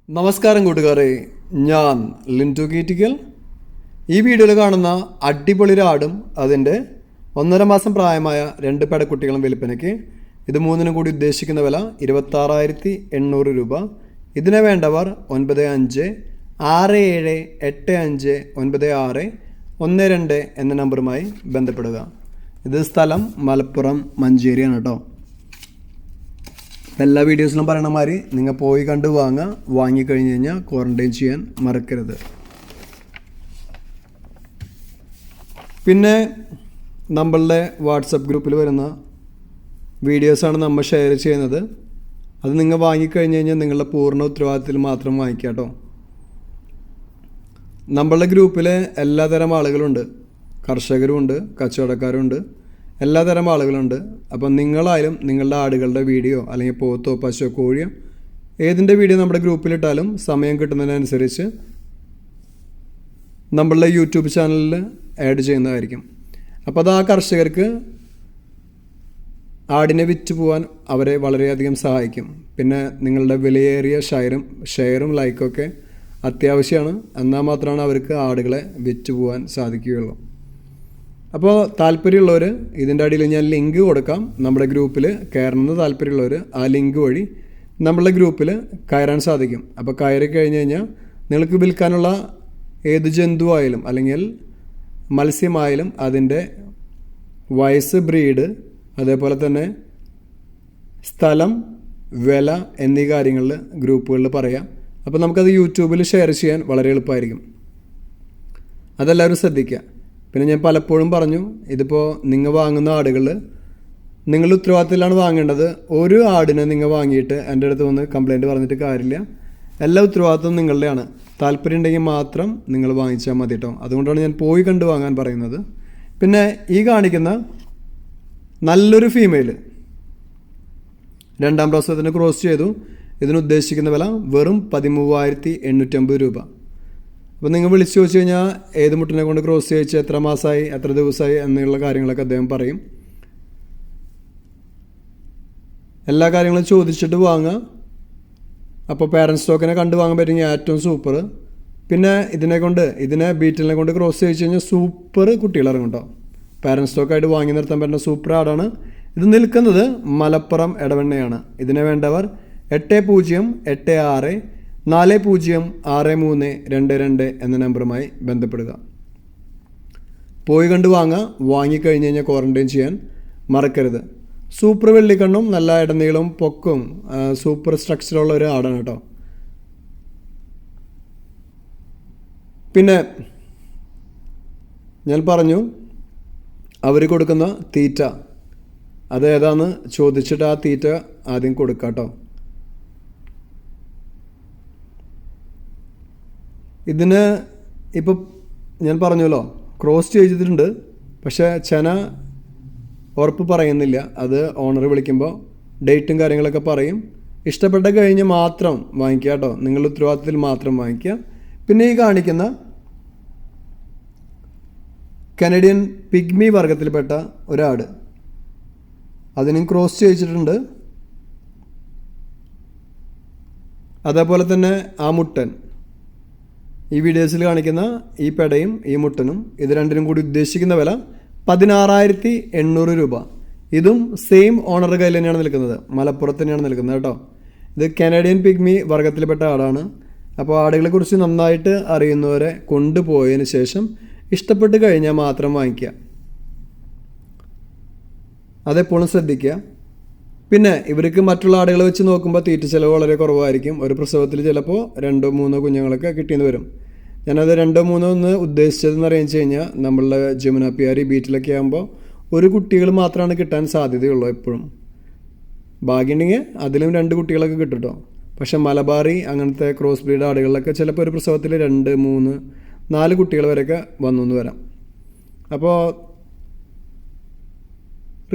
നമസ്കാരം കൂട്ടുകാരെ, ഞാൻ ലിൻറ്റു കീറ്റിക്കൽ. ഈ വീഡിയോയിൽ കാണുന്ന അടിപൊളി ആടും അതിൻ്റെ 1.5 മാസം പ്രായമായ 2 പേടക്കുട്ടികളും വിൽപ്പനയ്ക്ക്. ഇത് മൂന്നിനും കൂടി ഉദ്ദേശിക്കുന്ന വില 26,800 രൂപ. ഇതിനെ വേണ്ടവർ 9567859612 എന്ന നമ്പറുമായി ബന്ധപ്പെടുക. ഇത് സ്ഥലം മലപ്പുറം മഞ്ചേരിയാണ് കേട്ടോ. എല്ലാ വീഡിയോസിലും പറയണ മാതിരി നിങ്ങൾ പോയി കണ്ട് വാങ്ങിക്കഴിഞ്ഞ് കഴിഞ്ഞാൽ ക്വാറൻറ്റൈൻ ചെയ്യാൻ മറക്കരുത്. പിന്നെ നമ്മളുടെ വാട്സപ്പ് ഗ്രൂപ്പിൽ വരുന്ന വീഡിയോസാണ് നമ്മൾ ഷെയർ ചെയ്യുന്നത്. അത് നിങ്ങൾ വാങ്ങിക്കഴിഞ്ഞ് കഴിഞ്ഞാൽ നിങ്ങളുടെ പൂർണ്ണ ഉത്തരവാദിത്തത്തിൽ മാത്രം വാങ്ങിക്കുക കേട്ടോ. നമ്മളുടെ ഗ്രൂപ്പിൽ എല്ലാതരം ആളുകളുണ്ട്. കർഷകരുമുണ്ട്, കച്ചവടക്കാരുണ്ട്, എല്ലാതരം ആളുകളുണ്ട്. അപ്പം നിങ്ങളായാലും നിങ്ങളുടെ ആടുകളുടെ വീഡിയോ അല്ലെങ്കിൽ പോത്തോ പശുവോ കോഴിയോ ഏതിൻ്റെ വീഡിയോ നമ്മുടെ ഗ്രൂപ്പിലിട്ടാലും സമയം കിട്ടുന്നതിനനുസരിച്ച് നമ്മളുടെ യൂട്യൂബ് ചാനലിൽ ആഡ് ചെയ്യുന്നതായിരിക്കും. അപ്പോൾ അത് ആ കർഷകർക്ക് ആടിനെ വിറ്റ് പോകാൻ അവരെ വളരെയധികം സഹായിക്കും. പിന്നെ നിങ്ങളുടെ വിലയേറിയ ഷെയറും ലൈക്കൊക്കെ അത്യാവശ്യമാണ്. എന്നാൽ മാത്രമാണ് അവർക്ക് ആടുകളെ വിറ്റ് പോകാൻ സാധിക്കുകയുള്ളൂ. അപ്പോൾ താല്പര്യമുള്ളവർ ഇതിൻ്റെ അടിയിൽ ഞാൻ ലിങ്ക് കൊടുക്കാം. നമ്മുടെ ഗ്രൂപ്പിൽ കയറണമെന്ന് താല്പര്യമുള്ളവർ ആ ലിങ്ക് വഴി നമ്മളുടെ ഗ്രൂപ്പിൽ കയറാൻ സാധിക്കും. അപ്പോൾ കയറി കഴിഞ്ഞ് കഴിഞ്ഞാൽ നിങ്ങൾക്ക് വിൽക്കാനുള്ള ഏത് ജന്തുവായാലും അല്ലെങ്കിൽ മത്സ്യമായാലും അതിൻ്റെ വയസ്സ്, ബ്രീഡ്, അതേപോലെ തന്നെ സ്ഥലം, വില എന്നീ കാര്യങ്ങളിൽ ഗ്രൂപ്പുകളിൽ പറയാം. അപ്പോൾ നമുക്കത് യൂട്യൂബിൽ ഷെയർ ചെയ്യാൻ വളരെ എളുപ്പമായിരിക്കും. അതെല്ലാവരും ശ്രദ്ധിക്കുക. പിന്നെ ഞാൻ പലപ്പോഴും പറഞ്ഞു, ഇതിപ്പോൾ നിങ്ങൾ വാങ്ങുന്ന ആടുകൾ നിങ്ങൾ ഉത്തരവാദിത്തത്തിലാണ് വാങ്ങേണ്ടത്. ഒരു ആടിനെ നിങ്ങൾ വാങ്ങിയിട്ട് എൻ്റെ അടുത്ത് വന്ന് കംപ്ലയിൻറ്റ് പറഞ്ഞിട്ട് കാര്യമില്ല. എല്ലാ ഉത്തരവാദിത്തവും നിങ്ങളുടെയാണ്. താല്പര്യം ഉണ്ടെങ്കിൽ മാത്രം നിങ്ങൾ വാങ്ങിച്ചാൽ മതി കേട്ടോ. അതുകൊണ്ടാണ് ഞാൻ പോയി കണ്ട് വാങ്ങാൻ പറയുന്നത്. പിന്നെ ഈ കാണിക്കുന്ന നല്ലൊരു ഫീമെയിൽ 2ാം പ്രസവത്തിന് ക്രോസ് ചെയ്തു. ഇതിന് ഉദ്ദേശിക്കുന്ന വില വെറും 13,850 രൂപ. അപ്പോൾ നിങ്ങൾ വിളിച്ചു ചോദിച്ചു കഴിഞ്ഞാൽ ഏത് മുട്ടിനെ കൊണ്ട് ക്രോസ് ചെയ്യിച്ച് എത്ര മാസമായി, എത്ര ദിവസമായി എന്നുള്ള കാര്യങ്ങളൊക്കെ അദ്ദേഹം പറയും. എല്ലാ കാര്യങ്ങളും ചോദിച്ചിട്ട് വാങ്ങുക. അപ്പോൾ പാരൻറ്റ് സ്റ്റോക്കിനെ കണ്ട് വാങ്ങാൻ പറ്റുമെങ്കിൽ ഏറ്റവും സൂപ്പർ. പിന്നെ ഇതിനെ ബീറ്റലിനെ കൊണ്ട് ക്രോസ് ചെയ്യിച്ച് കഴിഞ്ഞാൽ സൂപ്പർ കുട്ടികളിറങ്ങും കേട്ടോ. പാരൻറ്റ് സ്റ്റോക്കായിട്ട് വാങ്ങി നിർത്താൻ പറ്റുന്ന സൂപ്പർ ആടാണ്. ഇത് നിൽക്കുന്നത് മലപ്പുറം എടവണ്ണയാണ്. ഇതിനെ വേണ്ടവർ 80406322 എന്ന നമ്പറുമായി ബന്ധപ്പെടുക. പോയി കണ്ട് വാങ്ങിക്കഴിഞ്ഞ് കഴിഞ്ഞാൽ ക്വാറൻറ്റൈൻ ചെയ്യാൻ മറക്കരുത്. സൂപ്പർ വെള്ളിക്കണ്ണും നല്ല ഇടനീളവും പൊക്കും സൂപ്പർ സ്ട്രക്ചറുള്ള ഒരു ആടാണ് കേട്ടോ. പിന്നെ ഞാൻ പറഞ്ഞു അവർ കൊടുക്കുന്ന തീറ്റ അതേതാന്ന് ചോദിച്ചിട്ട് ആ തീറ്റ ആദ്യം കൊടുക്കാം കേട്ടോ. ഇതിന് ഇപ്പോൾ ഞാൻ പറഞ്ഞല്ലോ ക്രോസ് ചെയ്തിട്ടുണ്ട്, പക്ഷേ ചെന ഉറപ്പ് പറയുന്നില്ല. അത് ഓണർ വിളിക്കുമ്പോൾ ഡേറ്റും കാര്യങ്ങളൊക്കെ പറയും. ഇഷ്ടപ്പെട്ട കഴിഞ്ഞ് മാത്രം വാങ്ങിക്കുക കേട്ടോ. നിങ്ങളുടെ ഉത്തരവാദിത്തത്തിൽ മാത്രം വാങ്ങിക്കുക. പിന്നെ ഈ കാണിക്കുന്ന കനഡിയൻ പിഗ്മി വർഗത്തിൽപ്പെട്ട ഒരാട്, അതിനും ക്രോസ് ചെയ്യിച്ചിട്ടുണ്ട്. അതേപോലെ തന്നെ ആ മുട്ടൻ, ഈ വീഡിയോസിൽ കാണിക്കുന്ന ഈ പെടയും ഈ മുട്ടനും, ഇത് രണ്ടിനും കൂടി ഉദ്ദേശിക്കുന്ന വില 16,800 രൂപ. ഇതും സെയിം ഓണറുടെ കയ്യിൽ തന്നെയാണ് നിൽക്കുന്നത്, മലപ്പുറത്ത് തന്നെയാണ് നിൽക്കുന്നത് കേട്ടോ. ഇത് കനേഡിയൻ പിഗ്മി വർഗത്തിൽപ്പെട്ട ആടാണ്. അപ്പോൾ ആടുകളെക്കുറിച്ച് നന്നായിട്ട് അറിയുന്നവരെ കൊണ്ടുപോയതിന് ശേഷം ഇഷ്ടപ്പെട്ട് കഴിഞ്ഞാൽ മാത്രം വാങ്ങിക്കുക. അതെപ്പോഴും ശ്രദ്ധിക്കുക. പിന്നെ ഇവർക്ക് മറ്റുള്ള ആടുകളെ വെച്ച് നോക്കുമ്പോൾ തീറ്റ ചിലവ് വളരെ കുറവായിരിക്കും. ഒരു പ്രസവത്തിൽ ചിലപ്പോൾ 2-3 കുഞ്ഞുങ്ങളൊക്കെ കിട്ടിയെന്ന് വരും. ഞാനത് 2-3 എന്ന് ഉദ്ദേശിച്ചതെന്ന് അറിയിച്ചു കഴിഞ്ഞാൽ നമ്മളുടെ ജമുന പിയാരി ബീറ്റിലൊക്കെ ആകുമ്പോൾ ഒരു കുട്ടികൾ മാത്രമാണ് കിട്ടാൻ സാധ്യതയുള്ളൂ എപ്പോഴും. ഭാഗ്യമുണ്ടെങ്കിൽ അതിലും 2 കുട്ടികളൊക്കെ കിട്ടും കേട്ടോ. പക്ഷേ മലബാറി അങ്ങനത്തെ ക്രോസ് ബ്രീഡ് ആടുകളിലൊക്കെ ചിലപ്പോൾ ഒരു പ്രസവത്തിൽ 2, 3, 4 കുട്ടികൾ വരെയൊക്കെ വന്നു എന്ന് വരാം. അപ്പോൾ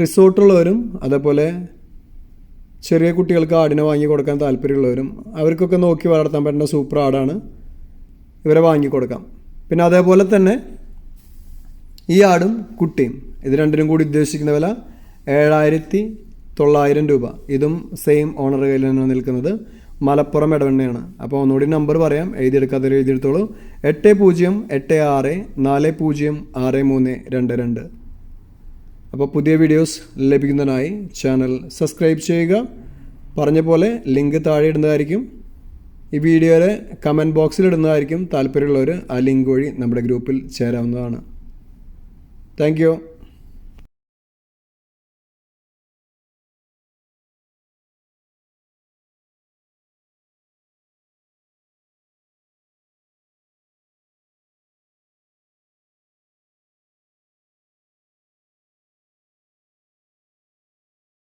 റിസോർട്ടുള്ളവരും അതേപോലെ ചെറിയ കുട്ടികൾക്ക് ആടിനെ വാങ്ങി കൊടുക്കാൻ താല്പര്യമുള്ളവരും അവർക്കൊക്കെ നോക്കി വളർത്താൻ പറ്റുന്ന സൂപ്പർ ആടാണ്. ഇവരെ വാങ്ങിക്കൊടുക്കാം. പിന്നെ അതേപോലെ തന്നെ ഈ ആടും കുട്ടിയും, ഇത് രണ്ടിനും കൂടി ഉദ്ദേശിക്കുന്ന വില 7,900 രൂപ. ഇതും സെയിം ഓണർ കയ്യിൽ നിന്നാണ് നിൽക്കുന്നത്. മലപ്പുറം ഇടവണ്ണയാണ്. അപ്പോൾ ഒന്നുകൂടി നമ്പർ പറയാം, എഴുതിയെടുക്കാത്തവർ എഴുതിയെടുത്തോളൂ. 8086406322. അപ്പോൾ പുതിയ വീഡിയോസ് ലഭിക്കുന്നതിനായി ചാനൽ സബ്സ്ക്രൈബ് ചെയ്യുക. പറഞ്ഞ പോലെ ലിങ്ക് താഴെ ഇടുന്നതായിരിക്കും. ഈ വീഡിയോയുടെ കമൻറ്റ് ബോക്സിൽ ഇടുന്നതായിരിക്കും. താല്പര്യമുള്ളവർ ആ ലിങ്ക് വഴി നമ്മുടെ ഗ്രൂപ്പിൽ ചേരാവുന്നതാണ്. Thank you.